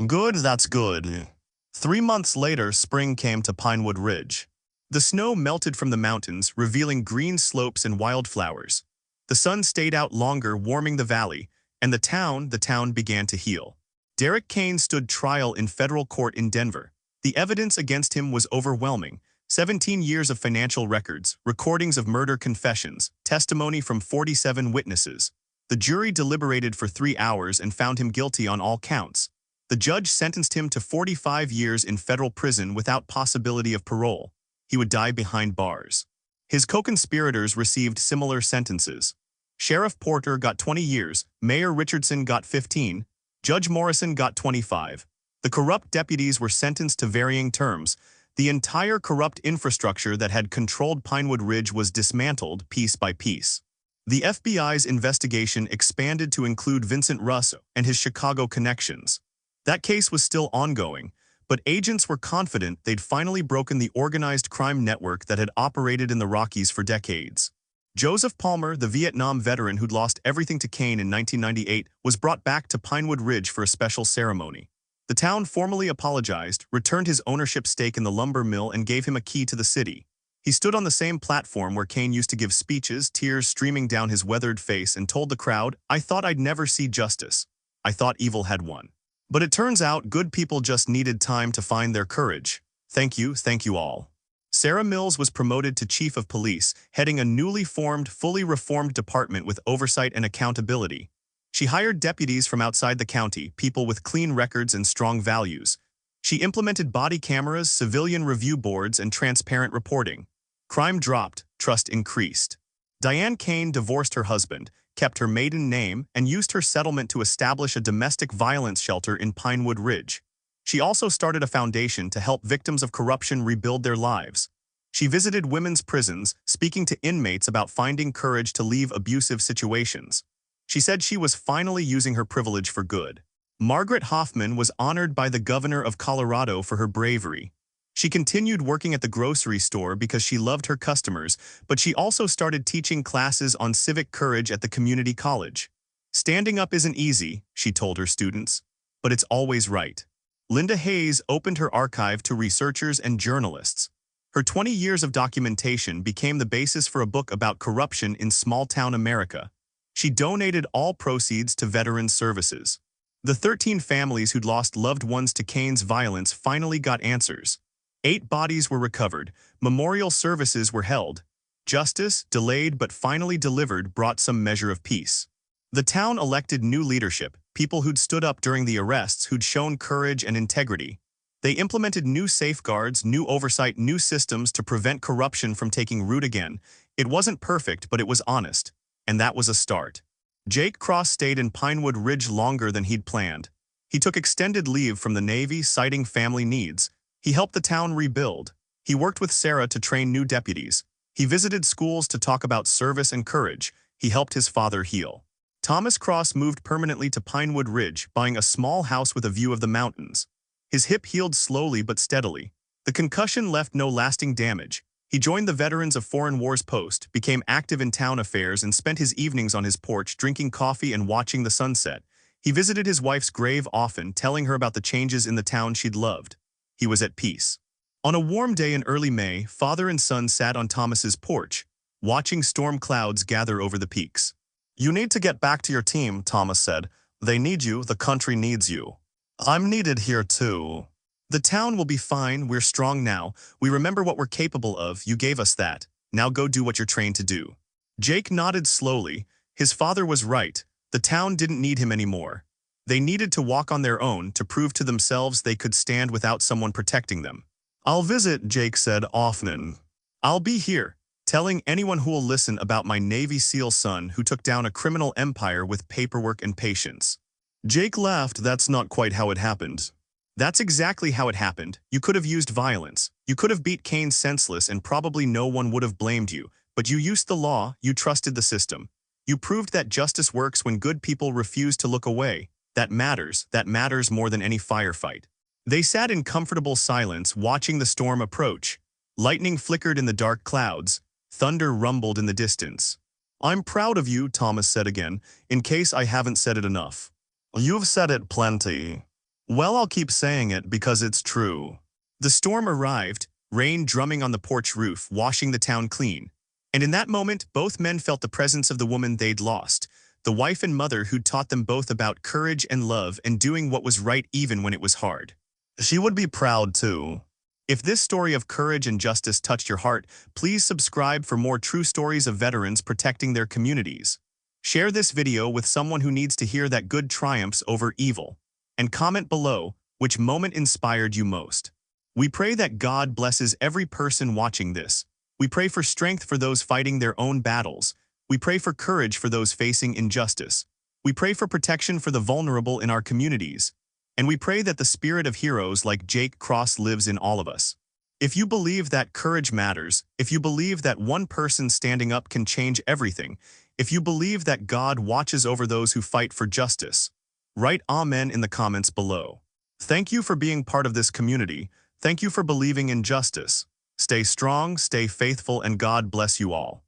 "Good, that's good." 3 months later, spring came to Pinewood Ridge. The snow melted from the mountains, revealing green slopes and wildflowers. The sun stayed out longer, warming the valley, and the town began to heal. Derek Kane stood trial in federal court in Denver. The evidence against him was overwhelming. 17 years of financial records, recordings of murder confessions, testimony from 47 witnesses. The jury deliberated for 3 hours and found him guilty on all counts. The judge sentenced him to 45 years in federal prison without possibility of parole. He would die behind bars. His co-conspirators received similar sentences. Sheriff Porter got 20 years, Mayor Richardson got 15, Judge Morrison got 25. The corrupt deputies were sentenced to varying terms. The entire corrupt infrastructure that had controlled Pinewood Ridge was dismantled piece by piece. The FBI's investigation expanded to include Vincent Russo and his Chicago connections. That case was still ongoing, but agents were confident they'd finally broken the organized crime network that had operated in the Rockies for decades. Joseph Palmer, the Vietnam veteran who'd lost everything to Kane in 1998, was brought back to Pinewood Ridge for a special ceremony. The town formally apologized, returned his ownership stake in the lumber mill, and gave him a key to the city. He stood on the same platform where Kane used to give speeches, tears streaming down his weathered face, and told the crowd, "I thought I'd never see justice. I thought evil had won. But it turns out good people just needed time to find their courage. Thank you all." Sarah Mills was promoted to chief of police, heading a newly formed, fully reformed department with oversight and accountability. She hired deputies from outside the county, people with clean records and strong values. She implemented body cameras, civilian review boards, and transparent reporting. Crime dropped, trust increased. Diane Kane divorced her husband, kept her maiden name, and used her settlement to establish a domestic violence shelter in Pinewood Ridge. She also started a foundation to help victims of corruption rebuild their lives. She visited women's prisons, speaking to inmates about finding courage to leave abusive situations. She said she was finally using her privilege for good. Margaret Hoffman was honored by the governor of Colorado for her bravery. She continued working at the grocery store because she loved her customers, but she also started teaching classes on civic courage at the community college. "Standing up isn't easy," she told her students, "but it's always right." Linda Hayes opened her archive to researchers and journalists. Her 20 years of documentation became the basis for a book about corruption in small-town America. She donated all proceeds to veterans' services. The 13 families who'd lost loved ones to Kane's violence finally got answers. 8 bodies were recovered, memorial services were held. Justice, delayed but finally delivered, brought some measure of peace. The town elected new leadership, people who'd stood up during the arrests, who'd shown courage and integrity. They implemented new safeguards, new oversight, new systems to prevent corruption from taking root again. It wasn't perfect, but it was honest. And that was a start. Jake Cross stayed in Pinewood Ridge longer than he'd planned. He took extended leave from the Navy, citing family needs. He helped the town rebuild. He worked with Sarah to train new deputies. He visited schools to talk about service and courage. He helped his father heal. Thomas Cross moved permanently to Pinewood Ridge, buying a small house with a view of the mountains. His hip healed slowly but steadily. The concussion left no lasting damage. He joined the Veterans of Foreign Wars Post, became active in town affairs, and spent his evenings on his porch drinking coffee and watching the sunset. He visited his wife's grave often, telling her about the changes in the town she'd loved. He was at peace. On a warm day in early May, father and son sat on Thomas's porch, watching storm clouds gather over the peaks. "You need to get back to your team," Thomas said. "They need you, the country needs you. I'm needed here too." "The town will be fine, we're strong now. We remember what we're capable of, you gave us that. Now go do what you're trained to do." Jake nodded slowly. His father was right. The town didn't need him anymore. They needed to walk on their own, to prove to themselves they could stand without someone protecting them. "I'll visit," Jake said, "often. I'll be here, telling anyone who'll listen about my Navy SEAL son who took down a criminal empire with paperwork and patience." Jake laughed. "That's not quite how it happened." "That's exactly how it happened. You could have used violence. You could have beat Kane senseless and probably no one would have blamed you. But you used the law, you trusted the system. You proved that justice works when good people refuse to look away. That matters more than any firefight." They sat in comfortable silence, watching the storm approach. Lightning flickered in the dark clouds. Thunder rumbled in the distance. "I'm proud of you," Thomas said again, "in case I haven't said it enough." "You've said it plenty." "Well, I'll keep saying it because it's true." The storm arrived, rain drumming on the porch roof, washing the town clean. And in that moment, both men felt the presence of the woman they'd lost, the wife and mother who'd taught them both about courage and love and doing what was right even when it was hard. She would be proud too. If this story of courage and justice touched your heart, please subscribe for more true stories of veterans protecting their communities. Share this video with someone who needs to hear that good triumphs over evil. And comment below which moment inspired you most. We pray that God blesses every person watching this. We pray for strength for those fighting their own battles. We pray for courage for those facing injustice. We pray for protection for the vulnerable in our communities. And we pray that the spirit of heroes like Jake Cross lives in all of us. If you believe that courage matters, if you believe that one person standing up can change everything, if you believe that God watches over those who fight for justice, write Amen in the comments below. Thank you for being part of this community. Thank you for believing in justice. Stay strong, stay faithful, and God bless you all.